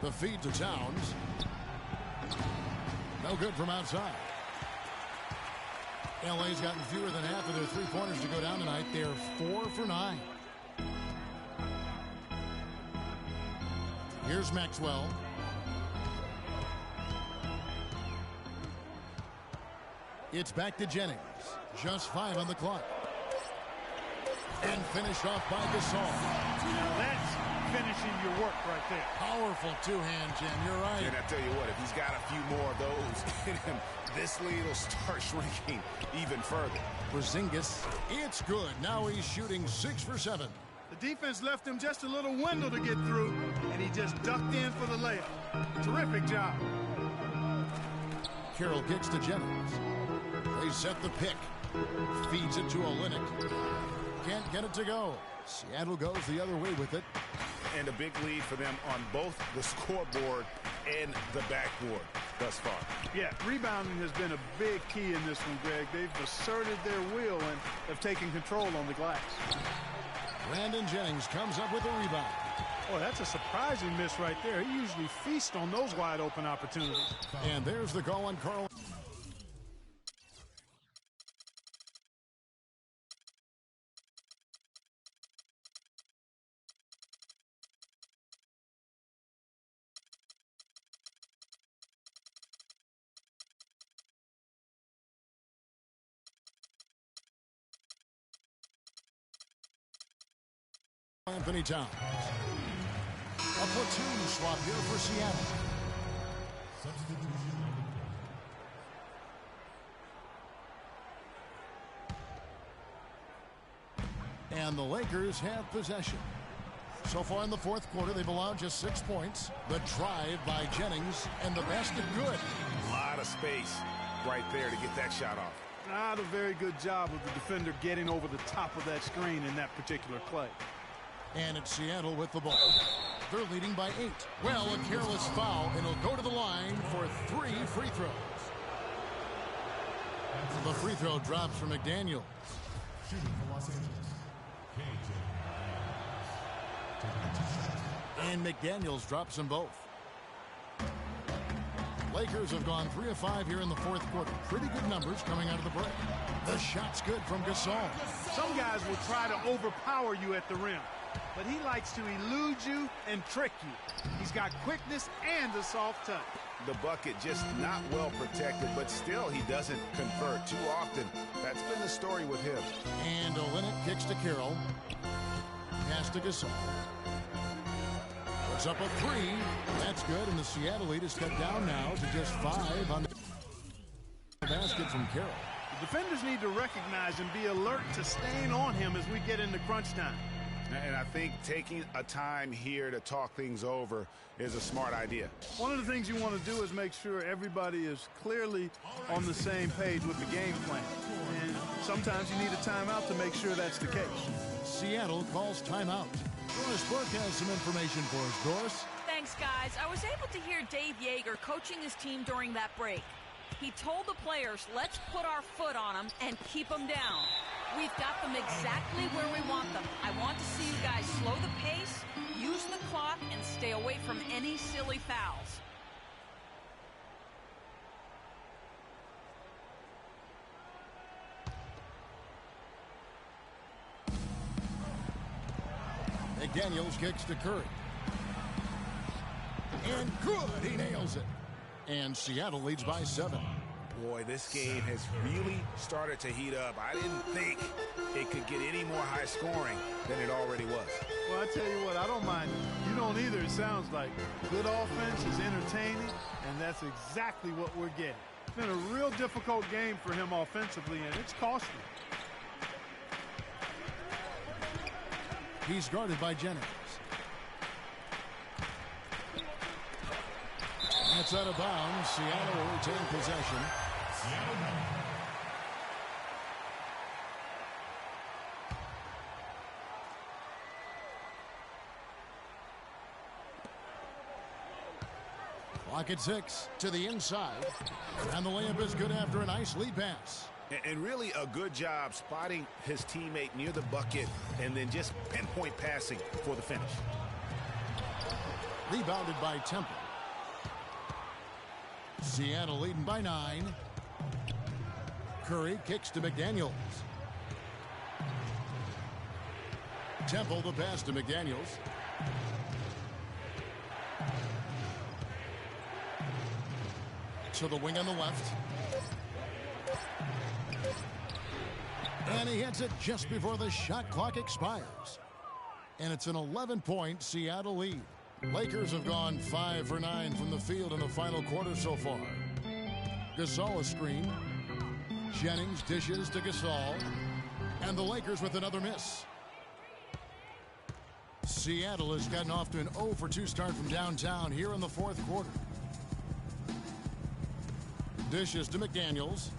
The feed to Towns. No good from outside. LA's gotten fewer than half of their three-pointers to go down tonight. They're 4 for 9. Here's Maxwell. It's back to Jennings. Just 5 on the clock. And finished off by Gasol. Now that's finishing your work right there. Powerful two-hand, Jim. You're right. And I tell you what, if he's got a few more of those in him, this lead will start shrinking even further. Porzingis, it's good. Now he's shooting 6 for 7. The defense left him just a little window to get through, and he just ducked in for the layup. Terrific job. Carroll kicks to Jennings. They set the pick. Feeds it to Olynyk. Can't get it to go. Seattle goes the other way with it. And a big lead for them on both the scoreboard and the backboard thus far. Yeah, rebounding has been a big key in this one, Greg. They've asserted their will and have taken control on the glass. Brandon Jennings comes up with a rebound. Oh, that's a surprising miss right there. He usually feasts on those wide open opportunities. And there's the call on Carl. Anthony Towns. A platoon swap here for Seattle. And the Lakers have possession. So far in the fourth quarter, they've allowed just 6 points. The drive by Jennings, and the basket good. A lot of space right there to get that shot off. Not a very good job of the defender getting over the top of that screen in that particular play. And it's Seattle with the ball. They're leading by 8. Well, a careless foul, and he'll go to the line for 3 free throws. The free throw drops for McDaniels. Shooting for Los Angeles. And McDaniels drops them both. Lakers have gone 3 of 5 here in the fourth quarter. Pretty good numbers coming out of the break. The shot's good from Gasol. Some guys will try to overpower you at the rim, but he likes to elude you and trick you. He's got quickness and a soft touch. The bucket just not well protected, but still he doesn't convert too often. That's been the story with him. And Olynyk kicks to Carroll. Pass to Gasol. Puts up a 3. That's good, and the Seattle lead is cut down now to just 5 on the basket from Carroll. The defenders need to recognize and be alert to staying on him as we get into crunch time. And I think taking a time here to talk things over is a smart idea. One of the things you want to do is make sure everybody is clearly on the same page with the game plan. And sometimes you need a timeout to make sure that's the case. Seattle calls timeout. Doris Burke has some information for us. Doris? Thanks, guys. I was able to hear Dave Yeager coaching his team during that break. He told the players, let's put our foot on them and keep them down. We've got them exactly where we want them. I want to see you guys slow the pace, use the clock, and stay away from any silly fouls. McDaniels kicks to Curry. And good, he nails it. And Seattle leads by 7. Boy, this game has really started to heat up. I didn't think it could get any more high scoring than it already was. Well, I tell you what, I don't mind. You don't either, it sounds like. Good offense is entertaining, and that's exactly what we're getting. It's been a real difficult game for him offensively, and it's costly. He's guarded by Jennings. That's out of bounds. Seattle will retain possession. Clock at 6 to the inside. And the layup is good after a nice lead pass. And really a good job spotting his teammate near the bucket and then just pinpoint passing for the finish. Rebounded by Temple. Seattle leading by 9. Curry kicks to McDaniels. Temple the pass to McDaniels. To the wing on the left. And he hits it just before the shot clock expires. And it's an 11-point Seattle lead. Lakers have gone 5 for 9 from the field in the final quarter so far. Gasol a screen. Jennings dishes to Gasol. And the Lakers with another miss. Seattle has gotten off to an 0 for 2 start from downtown here in the fourth quarter. Dishes to McDaniels.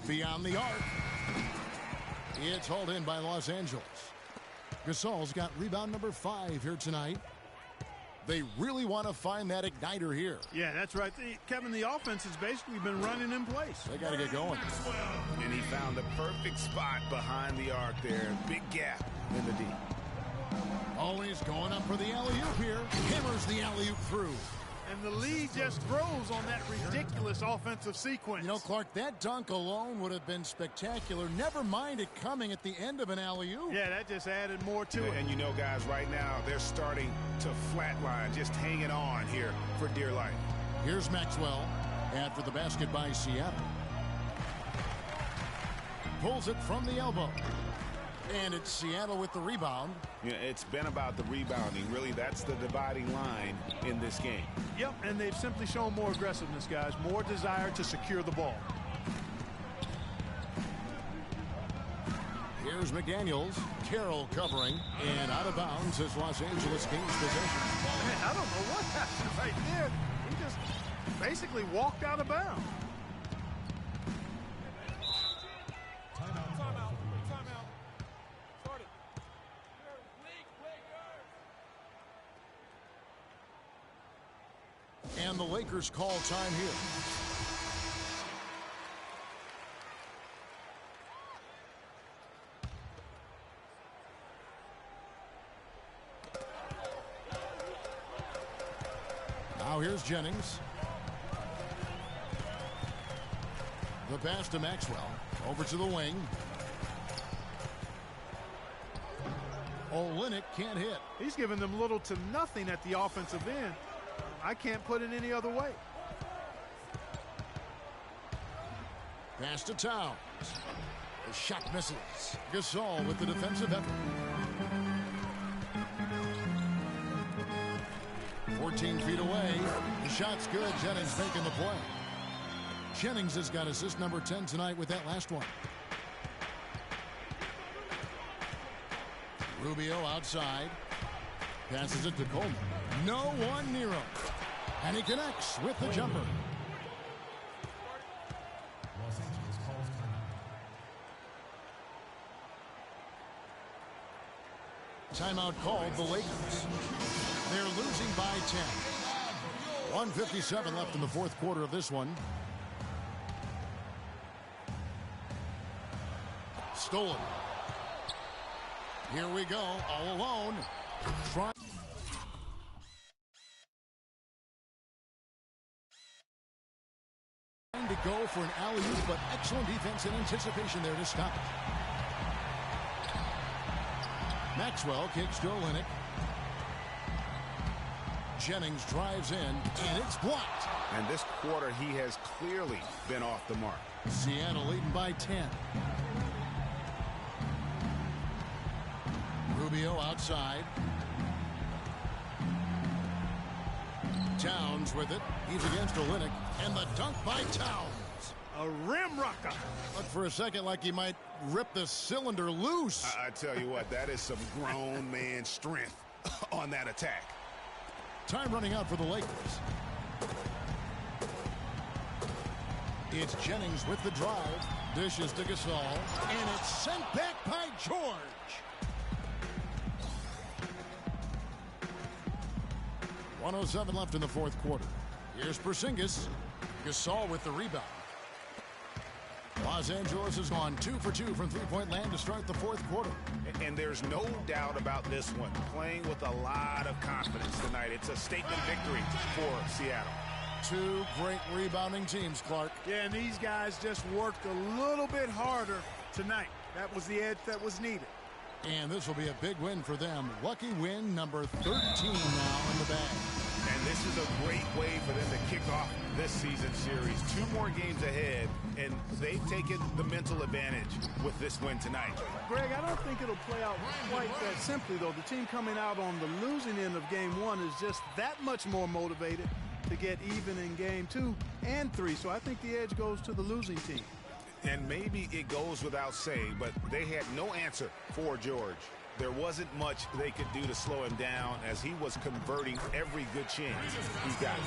Beyond the arc. It's hauled in by Los Angeles. Gasol's got rebound number 5 here tonight. They really want to find that igniter here. Yeah, that's right. Kevin, the offense has basically been running in place. They got to get going. And he found the perfect spot behind the arc there. Big gap in the D. Always going up for the alley-oop here. Hammers the alley-oop through. And the lead just grows on that ridiculous offensive sequence. You know, Clark, that dunk alone would have been spectacular. Never mind it coming at the end of an alley-oop. Yeah, that just added more to it. And you know, guys, right now, they're starting to flatline, just hanging on here for dear life. Here's Maxwell. After the basket by Seattle. Pulls it from the elbow. And it's Seattle with the rebound. Yeah, it's been about the rebounding. Really, that's the dividing line in this game. Yep, and they've simply shown more aggressiveness, guys. More desire to secure the ball. Here's McDaniels. Carroll covering. And out of bounds as Los Angeles gains possession. Man, I don't know what happened right there. He just basically walked out of bounds. And the Lakers call time here. Now here's Jennings. The pass to Maxwell. Over to the wing. Olynyk can't hit. He's giving them little to nothing at the offensive end. I can't put it any other way. Pass to Towns. The shot misses. Gasol with the defensive effort. 14 feet away. The shot's good. Jennings making the play. Jennings has got assist number 10 tonight with that last one. Rubio outside. Passes it to Coleman. No one near him. And he connects with the jumper. Los Angeles calls timeout. Timeout called the Lakers. They're losing by 10. 1:57 left in the fourth quarter of this one. Stolen. Here we go, all alone. Trying to go for an alley-oop, but excellent defense and anticipation there to stop it. Maxwell kicks to Olynyk. Jennings drives in, and it's blocked. And this quarter, he has clearly been off the mark. Seattle leading by 10. Rubio outside. Towns with it. He's against Olynyk. And the dunk by Towns. A rim rocker. Looked for a second like he might rip the cylinder loose. I tell you what, that is some grown man strength on that attack. Time running out for the Lakers. It's Jennings with the drive. Dishes to Gasol. And it's sent back by George. .107 left in the fourth quarter. Here's Porzingis. Gasol with the rebound. Los Angeles has gone 2 for 2 from three-point land to start the fourth quarter. And there's no doubt about this one. Playing with a lot of confidence tonight. It's a statement victory for Seattle. Two great rebounding teams, Clark. Yeah, and these guys just worked a little bit harder tonight. That was the edge that was needed. And this will be a big win for them. Lucky win number 13 now in the bag. And this is a great way for them to kick off this season series. 2 more games ahead, and they've taken the mental advantage with this win tonight. Greg, I don't think it'll play out quite that simply, though. The team coming out on the losing end of game 1 is just that much more motivated to get even in game 2 and 3. So I think the edge goes to the losing team. And maybe it goes without saying, but they had no answer for George. There wasn't much they could do to slow him down as he was converting every good chance he got.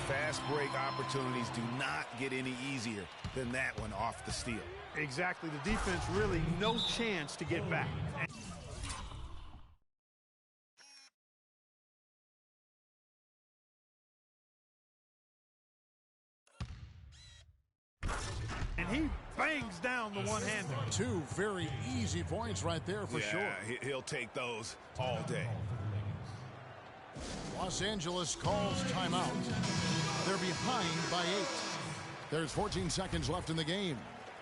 Fast break opportunities do not get any easier than that one off the steal. Exactly. The defense really no chance to get back. And he bangs down the one-hander. 2 very easy points right there for sure. He'll take those all day. Los Angeles calls timeout. They're behind by 8. There's 14 seconds left in the game.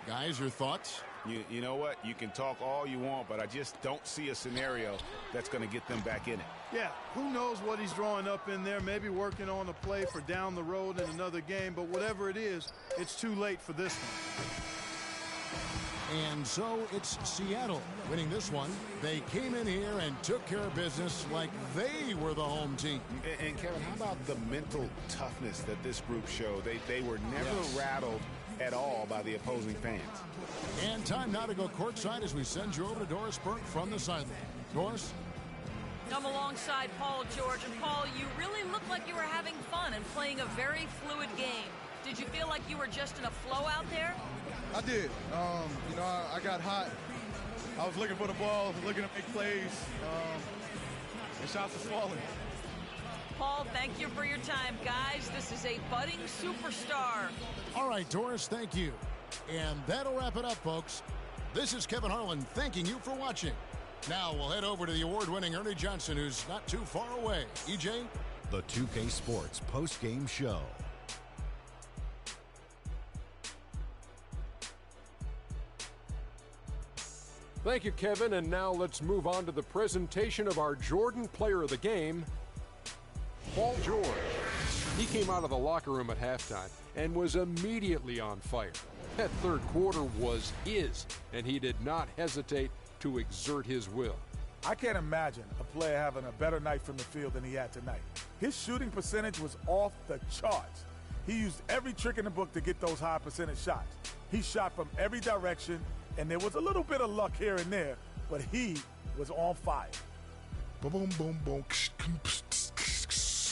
Guys, your thoughts? You know what? You can talk all you want, but I just don't see a scenario that's going to get them back in it. Yeah, who knows what he's drawing up in there, maybe working on a play for down the road in another game, but whatever it is, it's too late for this one. And so it's Seattle winning this one. They came in here and took care of business like they were the home team. And Kevin, how about the mental toughness that this group showed? They were never rattled at all by the opposing fans. And time now to go courtside as we send you over to Doris Burke from the sideline. Doris? I'm alongside Paul George. And Paul, you really looked like you were having fun and playing a very fluid game. Did you feel like you were just in a flow out there? I did. You know, I got hot. I was looking for the ball, looking to make plays, and shots were falling. Paul, thank you for your time, guys. This is a budding superstar. All right, Doris, thank you. And that'll wrap it up, folks. This is Kevin Harlan thanking you for watching. Now we'll head over to the award-winning Ernie Johnson, who's not too far away. EJ? The 2K Sports post-game show. Thank you, Kevin. And now let's move on to the presentation of our Jordan Player of the Game, Paul George. He came out of the locker room at halftime and was immediately on fire. That third quarter was his, and he did not hesitate to exert his will. I can't imagine a player having a better night from the field than he had tonight. His shooting percentage was off the charts. He used every trick in the book to get those high percentage shots. He shot from every direction, and there was a little bit of luck here and there, but he was on fire. Boom, boom, boom, boom.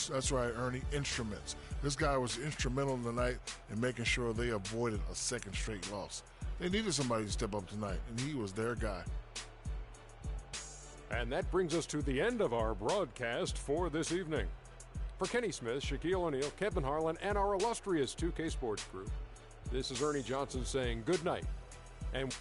That's right, Ernie. Instruments. This guy was instrumental tonight in making sure they avoided a second straight loss. They needed somebody to step up tonight, and he was their guy. And that brings us to the end of our broadcast for this evening. For Kenny Smith, Shaquille O'Neal, Kevin Harlan, and our illustrious 2K Sports crew, this is Ernie Johnson saying good night. And